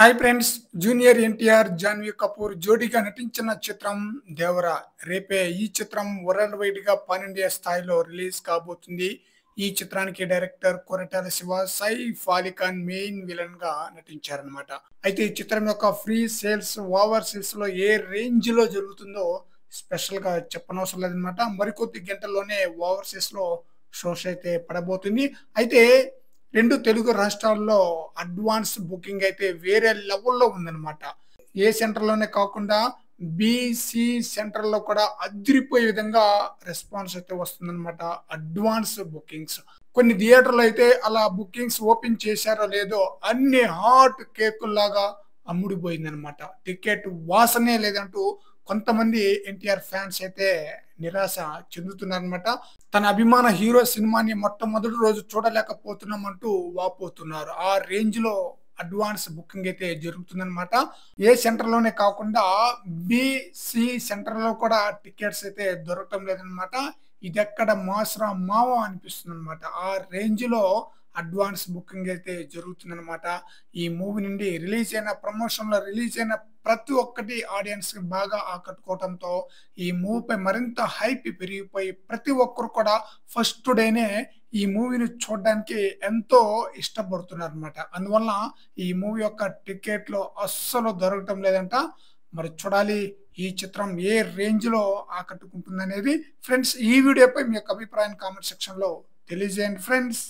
Hi friends, junior NTR, Janhvi Kapoor జోడీగా నటించిన చిత్రం దేవరా. రేపే ఈ చిత్రం వరల్డ్ వైడ్ గా పాన్ ఇండియా స్థాయిలో రిలీజ్ కాబోతుంది. ఈ చిత్రానికి director Koratala Shiva, Saif Ali Khan main villain గా నటించారనమాట. అయితే ఈ చిత్రం యొక్క ఫ్రీ సేల్స్ ఓవర్సీస్ లో ఏ రేంజ్ లో జరుగుతుందో స్పెషల్ గా చెప్పనవసరం లేదనమాట. మరికొద్ది గంటల్లోనే ఓవర్సీస్ లో షోస్ అయితే పడబోతుంది. అయితే రెండు తెలుగు రాష్ట్రాల్లో అడ్వాన్స్ బుకింగ్ అయితే వేరే లెవెల్‌లో ఉందన్నమాట. ఏ సెంటర్‌లోనే కాకుండా బీసీ సెంటర్‌లో కూడా అదిరిపోయే విధంగా రెస్పాన్స్ అయితే వస్తుందన్నమాట. Advance bookings. కొన్ని థియేటర్‌లో అయితే అలా బుకింగ్స్ ఓపెన్ చేశారో లేదో అన్ని హాట్ కేకుల్లాగా అమ్ముడుపోయిందన్నమాట. టికెట్ వాసనే లేదంటూ కొంతమంది ఎన్టీఆర్ ఫ్యాన్స్ అయితే నిరాశ చెందుతున్నారన్నమాట. తన అభిమాన హీరో సినిమాని మొట్టమొదటి రోజు చూడలేకపోతున్నామంటూ వాపోతున్నారు. ఆ రేంజ్‌లో అడ్వాన్స్ బుకింగ్ అయితే జరుగుతుందన్నమాట. ఏ సెంటర్‌లోనే కాకుండా బి, సి సెంటర్‌లో కూడా టికెట్స్ అయితే దొరకటం లేదన్నమాట. ఇదెక్కడ మాస్‌రా మావ అనిపిస్తుందన్నమాట. ఆ రేంజ్‌లో అడ్వాన్స్ బుకింగ్ అయితే జరుగుతుందన్నమాట. ఈ మూవీ నుండి ప్రమోషన్‌లో రిలీజ్ అయిన ప్రతి ఒక్కటి ఆడియన్స్‌కి బాగా ఆకట్టుకోవటంతో ఈ మూవీపై మరింత హైప్ పెరిగిపోయి ప్రతి ఒక్కరు కూడా ఫస్ట్ డేనే ఈ మూవీని చూడడానికి ఎంతో ఇష్టపడుతున్నారనమాట. అందువలన ఈ మూవీ యొక్క టికెట్లు అస్సలు దొరకటం లేదంట. మరి చూడాలి ఈ చిత్రం ఏ రేంజ్‌లో ఆకట్టుకుంటుందనేది. ఫ్రెండ్స్, ఈ వీడియోపై మీ యొక్క అభిప్రాయాన్ని కామెంట్ సెక్షన్‌లో తెలియజేయండి ఫ్రెండ్స్.